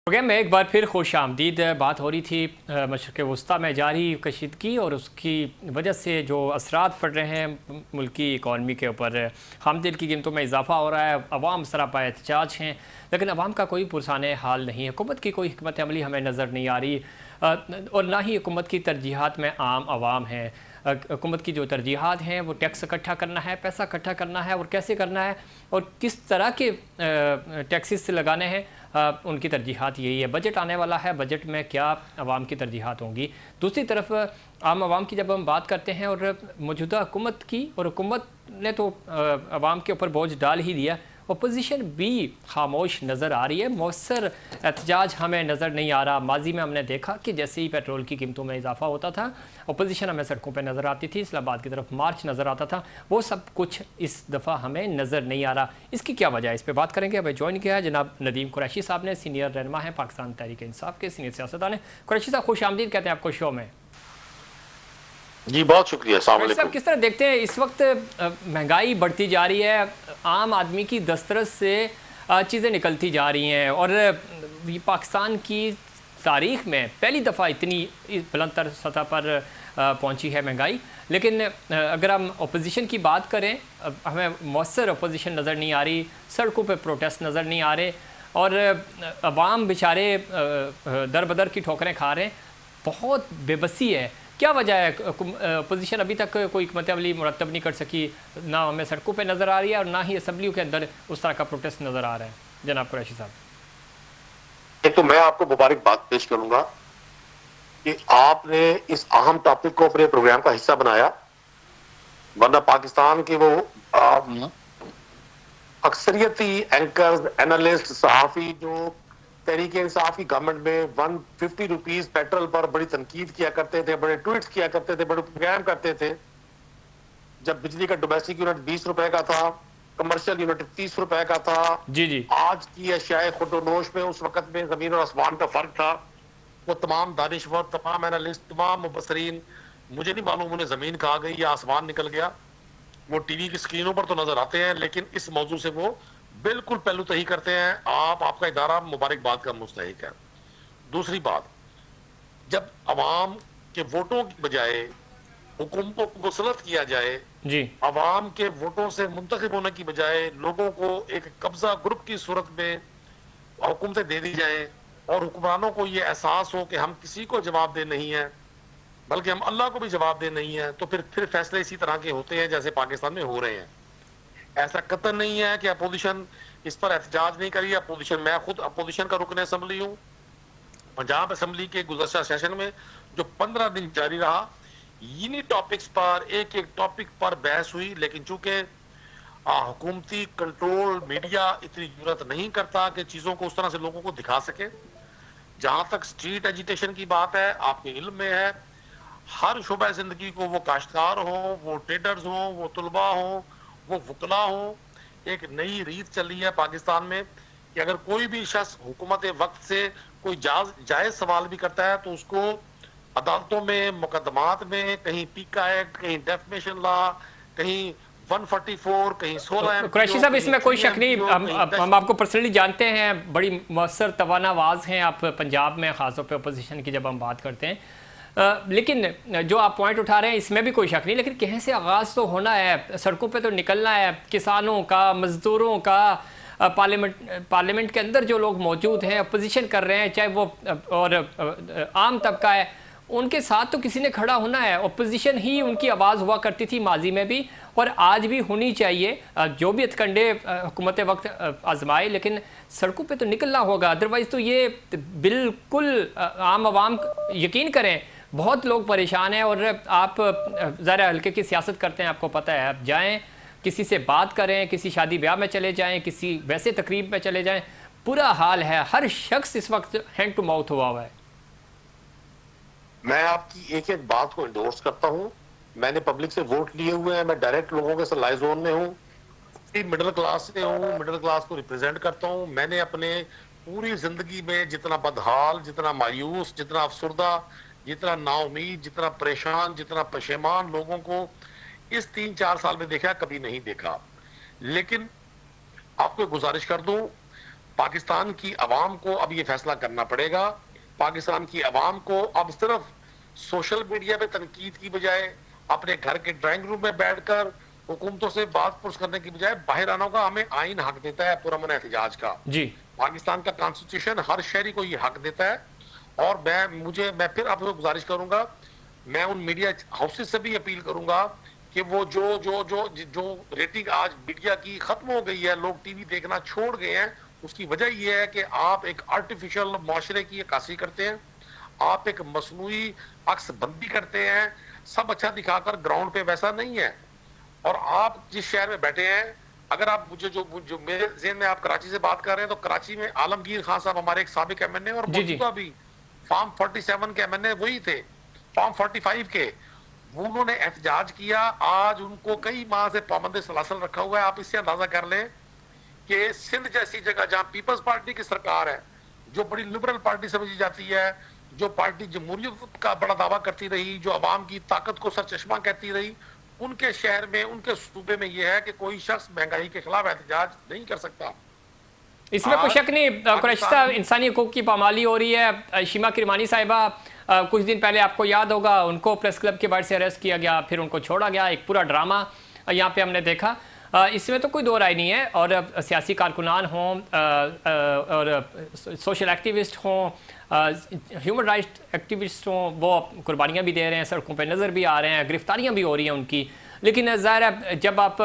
Programme में एक बार फिर खुश आमदीद। बात हो रही थी मशरक़ वस्ती में जारी कशीदगी और उसकी वजह से जो असरात पड़ रहे हैं मुल्की इकॉनमी के ऊपर। खाम तेल की कीमतों में इजाफा हो रहा है, अवाम सरापा एहतजाज हैं, लेकिन अवाम का कोई पुरसान हाल नहीं है। हुकूमत की कोई हिकमत अमली हमें नज़र नहीं आ रही और ना ही हुकूमत की तरजीहात में आम आवाम है। हुकूमत की जो तरजीहात हैं वो टैक्स इकट्ठा करना है, पैसा इकट्ठा करना है और कैसे करना है और किस तरह के टैक्सेस लगाने हैं, उनकी तरजीहात यही है। बजट आने वाला है, बजट में क्या आवाम की तरजीहात होंगी। दूसरी तरफ आम आवाम की जब हम बात करते हैं और मौजूदा हुकूमत की, और हुकूमत ने तो आवाम के ऊपर बोझ डाल ही दिया, अपोजिशन भी खामोश नज़र आ रही है। मौसर एहतजाज हमें नज़र नहीं आ रहा। माजी में हमने देखा कि जैसे ही पेट्रोल की कीमतों में इजाफा होता था, अपोजिशन हमें सड़कों पर नज़र आती थी, इस्लामाबाद की तरफ मार्च नज़र आता था। वो सब कुछ इस दफ़ा हमें नज़र नहीं आ रहा। इसकी क्या वजह है, इस पर बात करेंगे। हमें ज्वाइन किया है जनाब नदीम कुरैशी साहब ने, सीनियर रहनुमा है पाकिस्तान तहरीक इंसाफ के, सीनियर सियासतदान है। कुरैशी साहब खुश आमदीद कहते हैं आपको शो में। जी बहुत शुक्रिया। साहब किस तरह देखते हैं इस वक्त महंगाई बढ़ती जा रही है, आम आदमी की दस्तरस से चीज़ें निकलती जा रही हैं और पाकिस्तान की तारीख में पहली दफ़ा इतनी बुलंद सतह पर पहुंची है महंगाई। लेकिन अगर हम अपोजिशन की बात करें, हमें मौसर अपोजिशन नज़र नहीं आ रही, सड़कों पर प्रोटेस्ट नज़र नहीं आ रहे और अवाम बेचारे दर बदर की ठोकरें खा रहे हैं। बहुत बेबसी है। क्या वजह है अपोजिशन अभी तक कोई हिकमत अमली मुरतब नहीं कर सकी? ना हमें सड़कों पे नज़र आ रही है और ना ही असम्बलियों के अंदर उस तरह का प्रोटेस्ट नज़र आ रहा है। जनाब कुरैशी साहब, एक तो मैं आपको मुबारकबाद पेश करूंगा कि आपने इस अहम टॉपिक को अपने प्रोग्राम का हिस्सा बनाया, वरना पाकिस्तान के वो अक्सरियती एंकर्स, एनालिस्ट, सहाफ़ी जो तहरीक इंसाफ की गवर्नमेंट में 150 रुपीज पेट्रोल पर बड़ी तनकीद किया करते थे, बड़े ट्वीट्स किया करते थे, बड़े प्रोग्राम करते थे। जब बिजली का डोमेस्टिक यूनिट 20 रुपए का था, कमर्शियल यूनिट 30 रुपए का था। जी आज की अशियाए खुदोनोश में उस वक्त में जमीन और आसमान का फर्क था। वो तमाम दानिशवर, तमाम एनालिस्ट, तमाम मुबसरीन, मुझे नहीं मालूम उन्हें जमीन कहाँ गई या आसमान निकल गया। वो टीवी की स्क्रीनों पर तो नजर आते हैं, लेकिन इस मौजू से वो बिल्कुल पहलू तही करते हैं। आपका इदारा मुबारकबाद का मुस्तहिक है। दूसरी बात, जब अवाम के वोटों की बजाय हुकूमतों को मुसलत किया जाए जी, अवाम के वोटों से मुंतखब होने की बजाय लोगों को एक कब्जा ग्रुप की सूरत में हुकूमतें दे दी जाए और हुक्मरानों को ये एहसास हो कि हम किसी को जवाबदेह नहीं है बल्कि हम अल्लाह को भी जवाबदेह नहीं है, तो फिर फैसले इसी तरह के होते हैं जैसे पाकिस्तान में हो रहे हैं। ऐसा कतई नहीं है कि अपोजिशन इस पर एहतजाज नहीं करी। अपोजिशन, मैं खुद अपोजिशन का रुकन असम्बली हूँ। पंजाब असम्बली के गुज़श्ता सेशन में जो 15 दिन जारी रहा, इन्हीं टॉपिक्स पर एक एक टॉपिक पर बहस हुई, लेकिन चूंकि हुकूमती कंट्रोल मीडिया इतनी जरूरत नहीं करता कि चीजों को उस तरह से लोगों को दिखा सके। जहां तक स्ट्रीट एजिटेशन की बात है, आपके इल्म में है, हर शुबा जिंदगी को, वो काश्तकार हो, वो ट्रेडर्स हो, वो तुलबा हो, वो वकला हो, एक नई रीत चल रही है पाकिस्तान में कि अगर कोई भी शख्स हुकूमत वक्त से कोई जायज सवाल भी करता है तो उसको अदालतों में, मुकदमात में, कहीं पीका एक्ट, कहीं डेफमेशन लॉ, कहीं 144, कहीं 16। कुरैशी साहब, इसमें कोई शक नहीं, हम आपको पर्सनली जानते हैं, बड़ी मौसर तवाना आवाज़ हैं आप पंजाब में, ख़ासतौर पे अपोजिशन की जब हम बात करते हैं। लेकिन जो आप पॉइंट उठा रहे हैं इसमें भी कोई शक नहीं, लेकिन कहीं से आगाज़ तो होना है, सड़कों पे तो निकलना है। किसानों का, मज़दूरों का, पार्लियामेंट के अंदर जो लोग मौजूद हैं, अपोजिशन कर रहे हैं, चाहे वो और आम तबका है, उनके साथ तो किसी ने खड़ा होना है। अपोजिशन ही उनकी आवाज़ हुआ करती थी माजी में भी और आज भी होनी चाहिए। जो भी हथकंडे हुकूमत वक्त आजमाए, लेकिन सड़कों पे तो निकलना होगा, अदरवाइज़ तो ये बिल्कुल आम आवाम, यकीन करें बहुत लोग परेशान हैं। और आप ज़रा हल्के की सियासत करते हैं, आपको पता है, आप जाएं किसी से बात करें, किसी शादी ब्याह में चले जाएं, किसी वैसे तकरीब में चले जाएं, बुरा हाल है। हर शख्स इस वक्त हैंड टू माउथ हुआ हुआ है। मैं आपकी एक एक बात को इंडोर्स करता हूं। मैंने पब्लिक से वोट लिए हुए हैं, मैं डायरेक्ट लोगों के सलाई जोन में हूँ, मिडिल क्लास से हूँ, मिडिल क्लास को रिप्रेजेंट करता हूँ। मैंने अपने पूरी जिंदगी में जितना बदहाल, जितना मायूस, जितना अफसुर्दा, जितना नाउमीद, जितना परेशान, जितना पशेमान लोगों को इस 3-4 साल में देखा, कभी नहीं देखा। लेकिन आपको गुजारिश कर दूं, पाकिस्तान की अवाम को अब ये फैसला करना पड़ेगा। पाकिस्तान की अवाम को अब सिर्फ सोशल मीडिया पे तनकीद की बजाय अपने घर के ड्राइंग रूम में बैठकर हुकूमतों से बात पुरस करने की बजाय बाहर आने का हमें आइन हक देता है, पुरअमन एहतजाज का। जी। पाकिस्तान का कॉन्स्टिट्यूशन हर शहरी को ये हक देता है। और मैं फिर आपसे गुजारिश करूंगा, मैं उन मीडिया हाउसेस से भी अपील करूंगा कि वो जो रेटिंग आज मीडिया की खत्म हो गई है, लोग टीवी देखना छोड़ गए हैं, उसकी वजह यह है कि आप एक आर्टिफिशियल माशरे की अक्कासी करते हैं, आप एक मसनूई अक्स बंदी करते हैं, सब अच्छा दिखाकर ग्राउंड पे वैसा नहीं है। और आप जिस शहर में बैठे हैं, अगर आप जो मेरे ज़हन में आप कराची से बात कर रहे हैं, तो कराची में आलमगीर खान साहब हमारे एक साबिक एमएनए और मौजूदा भी फार्म 47 के एमएनए वही थे, फार्म 45 के, उन्होंने एहतजाज किया। आज उनको कई माह से पाबंद सलासल रखा हुआ है। आप इससे अंदाजा कर लें कि सिंध जैसी जगह जहां पीपल्स पार्टी की सरकार है, जो बड़ी लिबरल पार्टी समझी जाती है, जो पार्टी जमहूरियत का बड़ा दावा करती रही, जो अवाम की ताकत को सरचश्मा कहती रही, उनके शहर में, उनके सूबे में यह है कि कोई शख्स महंगाई के खिलाफ एहतजाज नहीं कर सकता। इसमें कोई शक नहीं कुरैशी साहब, इंसानी हकूक़ की पामाली हो रही है। शीमा किरमानी साहिबा, कुछ दिन पहले आपको याद होगा, उनको प्रेस क्लब के बाहर से अरेस्ट किया गया, फिर उनको छोड़ा गया। एक पूरा ड्रामा यहाँ पे हमने देखा। इसमें तो कोई दो राय नहीं है। और सियासी कारकुनान हों और सोशल एक्टिविस्ट हों, ह्यूमन राइट एक्टिविस्ट हों, वो कुर्बानियाँ भी दे रहे हैं, सड़कों पे नज़र भी आ रहे हैं, गिरफ्तारियाँ भी हो रही हैं उनकी। लेकिन ज़ाहिर है जब आप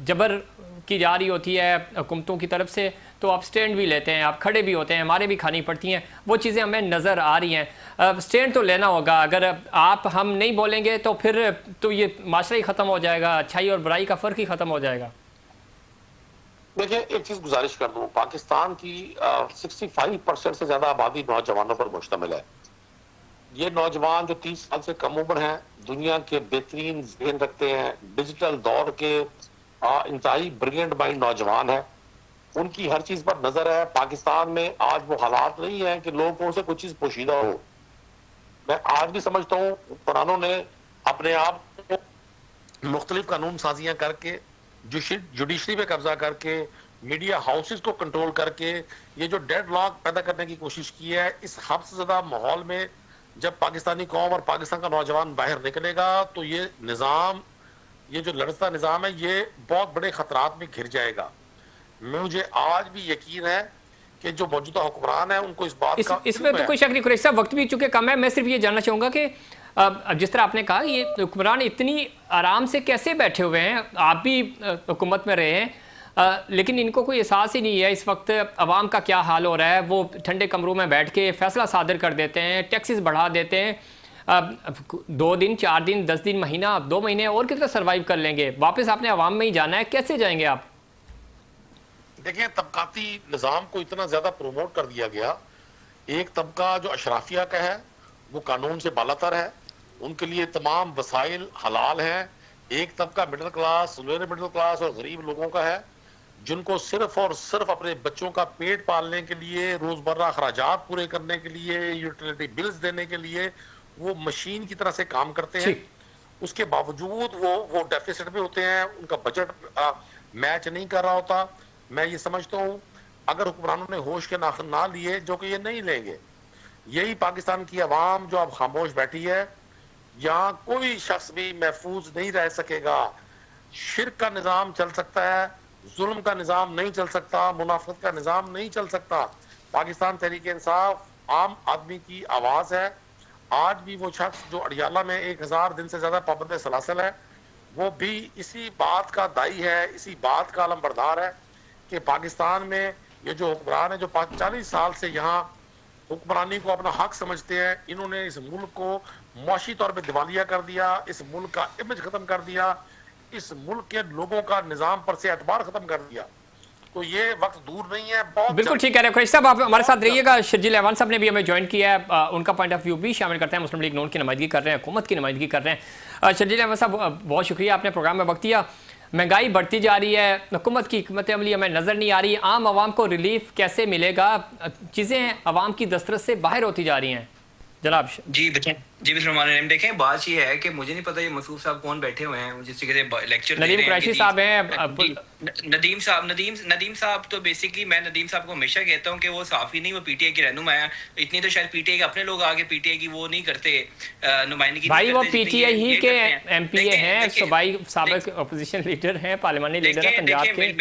जबर की जा रही होती है हुकूमतों की तरफ से, तो आप स्टैंड भी लेते हैं, आप खड़े भी होते हैं, हमारे भी खानी पड़ती हैं। वो चीज़ें हमें नज़र आ रही हैं। स्टैंड तो लेना होगा। अगर हम नहीं बोलेंगे तो फिर तो ये माशरा ही ख़त्म हो जाएगा, अच्छाई और बुराई का फ़र्क ही ख़त्म हो जाएगा। देखिए, एक चीज़ गुजारिश कर दूँ, पाकिस्तान की 65% से ज़्यादा आबादी नौजवानों पर मुश्तमिल है। ये नौजवान जो 30 साल से कम उम्र हैं, दुनिया के बेहतरीन ज़हन रखते हैं, डिजिटल दौर के इंतहाई ब्रिलियंट माइंड नौजवान है, उनकी हर चीज पर नजर है। पाकिस्तान में आज वो हालात नहीं है कि लोगों से कोई चीज पोशीदा हो। मैं आज भी समझता हूँ हुक्मरानों ने अपने आप को मुख्तलिफ कानून साजियां करके, जुडिशरी पे कब्जा करके, मीडिया हाउसेस को कंट्रोल करके ये जो डेड लॉक पैदा करने की कोशिश की है। इस हद से ज्यादा माहौल में जब पाकिस्तानी कौम और पाकिस्तान का नौजवान बाहर निकलेगा, तो ये निज़ाम, ये जो लड़ता निज़ाम है, ये बहुत बड़े खतरात में घिर जाएगा। मुझे आज भी यकीन है कि जो मौजूदा हुक्मरान है उनको इस बात का इसमें तो कोई शक नहीं। कुरैशी साहब, वक्त भी चूंकि कम है, मैं सिर्फ ये जानना चाहूँगा कि जिस तरह आपने कहा, ये हुक्मरान इतनी आराम से कैसे बैठे हुए हैं? आप भी हुकूमत में रहे हैं, लेकिन इनको कोई एहसास ही नहीं है इस वक्त अवाम का क्या हाल हो रहा है। वो ठंडे कमरों में बैठ के फैसला सादर कर देते हैं, टैक्सेस बढ़ा देते हैं। 2 दिन, 4 दिन, 10 दिन, महीना, 2 महीने और कितना सर्वाइव कर लेंगे? वापस आपने अवाम में ही जाना है, कैसे जाएंगे आप? देखिए, तबकाती निज़ाम को इतना ज्यादा प्रोमोट कर दिया गया। एक तबका जो अशराफिया का है वो कानून से बालातर है, उनके लिए तमाम वसाइल हलाल हैं। एक तबका middle class, lower middle class और गरीब लोगों का है, जिनको सिर्फ और सिर्फ अपने बच्चों का पेट पालने के लिए, रोजमर्रा अखराजात पूरे करने के लिए, यूटिलिटी बिल्स देने के लिए वो मशीन की तरह से काम करते हैं। उसके बावजूद वो डेफिसिट में होते हैं, उनका बजट मैच नहीं कर रहा होता। मैं ये समझता हूँ अगर हुक्मरानों ने होश के नाखुन ना लिए, जो कि ये नहीं लेंगे, यही पाकिस्तान की आवाम जो अब खामोश बैठी है, यहाँ कोई शख्स भी महफूज नहीं रह सकेगा। शिर्क का निज़ाम चल सकता है, जुल्म का निज़ाम नहीं चल सकता, मुनाफिकत का निज़ाम नहीं चल सकता। पाकिस्तान तहरीक इंसाफ आम आदमी की आवाज़ है। आज भी वो शख्स जो अडियाला में 1000 दिन से ज्यादा पाबंद सलासल है, वो भी इसी बात का दाई है, इसी बात का अलमबरदार है कि पाकिस्तान में ये जो हुक्मरान है, जो 40 साल से यहाँ हुक्मरानी को अपना हक समझते हैं, इन्होंने इस मुल्क को मुआशी तौर पे दिवालिया कर दिया, इस मुल्क का इमेज खत्म कर दिया, इस मुल्क के लोगों का निज़ाम पर से एतबार खत्म कर दिया। तो ये वक्त दूर नहीं है। बहुत बिल्कुल ठीक कह रहे हैं कुरैशी साहब, आप हमारे साथ रहिएगा। शर्जील अहवान साहब ने भी हमें ज्वाइन किया है, उनका पॉइंट ऑफ व्यू भी शामिल करते हैं। मुस्लिम लीग नून की नुमाइंदगी कर रहे हैं, हुकूमत की नुमाइंदगी कर रहे हैं। शर्जील अहवान साहब, बहुत शुक्रिया, आपने प्रोग्राम में वक्त दिया। महंगाई बढ़ती जा रही है, हुकूमत की हिकमत अमली हमें नज़र नहीं आ रही, आम आवाम को रिलीफ कैसे मिलेगा? चीज़ें आवाम की दस्तरस से बाहर होती जा रही हैं। जनाब। जी बिस्मिल्लाह। देखें, बात ये है कि मुझे नहीं पता ये मसूद साहब कौन बैठे हुए हैं जिस तरीके से लेक्चर दे नदीम रहे हैं कुरैशी साहब हैं। नदीम साहब तो बेसिकली मैं नदीम साहब को हमेशा कहता हूँ कि वो साफ़ी नहीं, वो पीटीआई के रहनुमा है। इतनी तो शायद पीटीआई के अपने लोग आगे पीटीआई की वो नहीं करते, नुमाइंदगी भाई नहीं वो करते पीटीआई ही के एमपीए हैं, देखें, साबिक अपोजिशन लीडर हैं, पार्लियामानी लीडर हैं पंजाब के।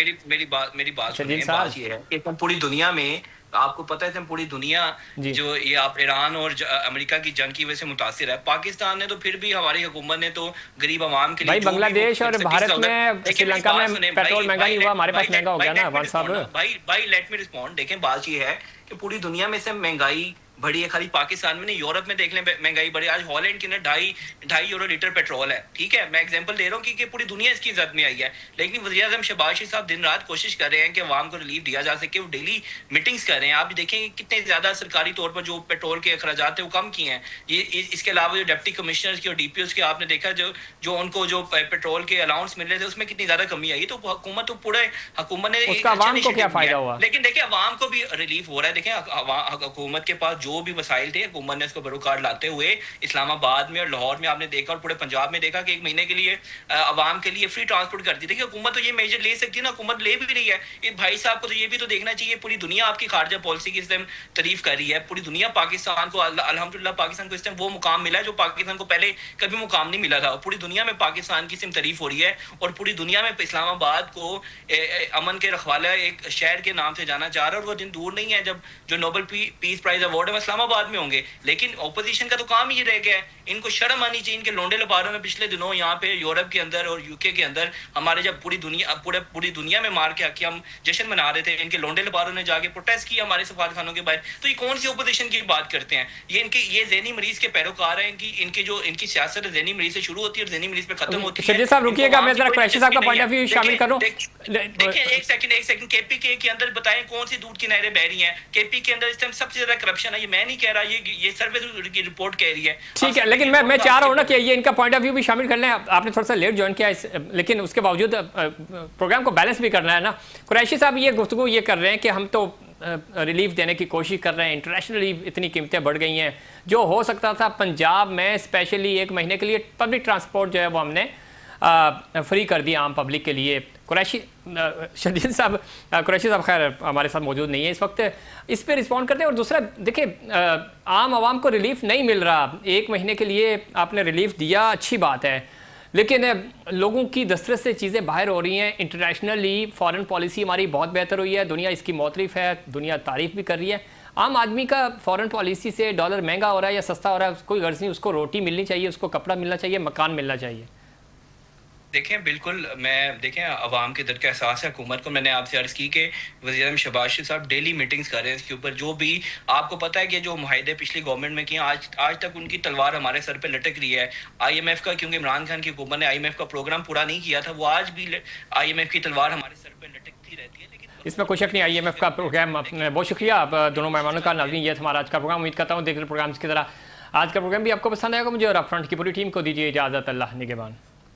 मेरी बात सुनिए। बात ये है कि पूरी दुनिया में आपको पता है पूरी दुनिया जो ये आप ईरान और अमेरिका की जंग की वजह से मुतासिर है। पाकिस्तान ने तो फिर भी, हमारी हुकूमत ने तो गरीब आवाम के लिए भाई बांग्लादेश और भारत में, श्रीलंका में पेट्रोल महंगा नहीं हुआ, हमारे पास महंगा हो गया ना अवान साहब। भाई लेट मी रिस्पॉन्ड। देखें, बात ये है कि पूरी दुनिया में से महंगाई बढ़ी है, खाली पाकिस्तान में नहीं, यूरोप में देख लें महंगाई बढ़ी। आज हॉलैंड के ना 2.5 यूरो लीटर पेट्रोल है, ठीक है। मैं एग्जांपल दे रहा हूँ कि पूरी दुनिया इसकी इज्जत में आई है। लेकिन वज़ीर आज़म शहबाज शरीफ साहब दिन रात कोशिश कर रहे हैं कि अवाम को रिलीफ दिया जा सके। वो डेली मीटिंग्स कर रहे हैं। आप देखेंगे कितने ज़्यादा सरकारी तौर पर जो पेट्रोल के अखराजात है वो कम किए हैं। ये इसके अलावा जो डिप्टी कमिश्नर्स की और डीपीओस के आपने देखा जो उनको जो पेट्रोल के अलाउंस मिल रहे थे उसमें कितनी ज़्यादा कमी आई। तो हुकूमत तो पूरे हुकूमत ने उसका अवाम को क्या फायदा हुआ? लेकिन देखिए अवाम को भी रिलीफ हो रहा है। देखें, हुकूमत के पास जो भी वसाइल थे, हुकूमत ने इसको बरूकार लाते हुए इस्लामाबाद में और लाहौर में आपने देखा और पूरे पंजाब में देखा कि 1 महीने के लिए अवाम के लिए फ्री ट्रांसपोर्ट कर दी। देखिए हुकूमत तो ये मेजर ले सकती है ना, हुकूमत ले भी रही है। इस भाई साहब को तो ये भी तो देखना चाहिए, पूरी दुनिया आपकी खारजा पॉलिसी की इस टाइम तारीफ कर रही है। पूरी दुनिया पाकिस्तान को अल्हम्दुलिल्लाह पाकिस्तान को इस टाइम वो मुकाम मिला है जो पाकिस्तान को पहले कभी मुकाम नहीं मिला था। पूरी दुनिया में पाकिस्तान की सिम तारीफ हो रही है और पूरी दुनिया में इस्लामाबाद को अमन के रखवाला एक शहर के नाम से जाना जा रहा है। और वो दिन दूर नहीं है जब जो नोबेल पीस प्राइज अवार्ड है इस्लामाबाद में होंगे। लेकिन ऑपोजिशन का तो काम ही रह गया है। इनको शर्म आनी चाहिए। इनके लोंडे लबारों में पिछले दिनों यहाँ पे यूरोप के अंदर और यूके के अंदर हमारे जब पूरी दुनिया में मार के आके हम जश्न मना रहे थे, इनके लोंडे लबारों ने जाके प्रोटेस्ट किया हमारे सफारतखानों के बाहर। तो ये कौन सी ऑपोजिशन की बात करते हैं? ये ज़हनी मरीज के पैरोकार हैं। इनकी सियासत ज़हनी मरीज से शुरू होती है और ज़हनी मरीज पे खत्म होती है। साहब रुकिएगा, मैं जरा कुरैशी साहब का पॉइंट ऑफ व्यू शामिल करूं। देखिए एक सेकंड, केपीके के अंदर बताएं कौन सी दूध की नहरें बह रही हैं? केपी के अंदर इस टाइम सबसे ज्यादा करप्शन है। ये मैं नहीं कह रहा, ये सर्वे की रिपोर्ट कह रही है। ठीक है, लेकिन मैं चाह रहा हूँ ना कि ये इनका पॉइंट ऑफ व्यू भी शामिल कर लें। आपने थोड़ा सा लेट ज्वाइन किया लेकिन उसके बावजूद प्रोग्राम को बैलेंस भी करना है ना। कुरैशी साहब ये गुफ्तगू ये कर रहे हैं कि हम तो रिलीफ देने की कोशिश कर रहे हैं, इंटरनेशनली इतनी कीमतें बढ़ गई हैं, जो हो सकता था पंजाब में स्पेशली 1 महीने के लिए पब्लिक ट्रांसपोर्ट जो है वो हमने फ्री कर दिया आम पब्लिक के लिए। कुरैशी साहब खैर हमारे साथ मौजूद नहीं है इस वक्त, इस पे रिस्पॉन्ड करते हैं। और दूसरा देखिए, आम आवाम को रिलीफ नहीं मिल रहा। 1 महीने के लिए आपने रिलीफ दिया, अच्छी बात है, लेकिन लोगों की दस्तरस से चीज़ें बाहर हो रही हैं। इंटरनेशनली फॉरेन पॉलिसी हमारी बहुत बेहतर हुई है, दुनिया इसकी मौतरिफ है, दुनिया तारीफ़ भी कर रही है। आम आदमी का फॉरेन पॉलिसी से डॉलर महंगा हो रहा है या सस्ता हो रहा है कोई गर्ज नहीं, उसको रोटी मिलनी चाहिए, उसको कपड़ा मिलना चाहिए, मकान मिलना चाहिए। देखें बिल्कुल, मैं देखें अवाम के दर्द का एहसास है हुकूमत को। मैंने आपसे अर्ज़ की कि वज़ीर आज़म शहबाज शरीफ साहब डेली मीटिंग्स कर रहे हैं इसके ऊपर। जो भी आपको पता है कि जो मुआहदे पिछली गवर्नमेंट में किए आज तक उनकी तलवार हमारे सर पे लटक रही है। IMF का, क्योंकि इमरान खान की हुकूमत ने IMF का प्रोग्राम पूरा नहीं किया था, वो आज भी IMF की तलवार हमारे सर पर लटकती रहती है। लेकिन इसमें कोई शक नहीं, IMF का प्रोग्राम। बहुत शुक्रिया आप दोनों मेहमानों का। नाज़रीन, ये हमारा आज का प्रोग्राम। उम्मीद करता हूँ देख रहे प्रोग्राम्स की तरह आज का प्रोग्राम भी आपको पसंद आएगा। मुझे और अपफ्रंट की पूरी टीम को दीजिए इजाज़त। अल्लाह निगहबान।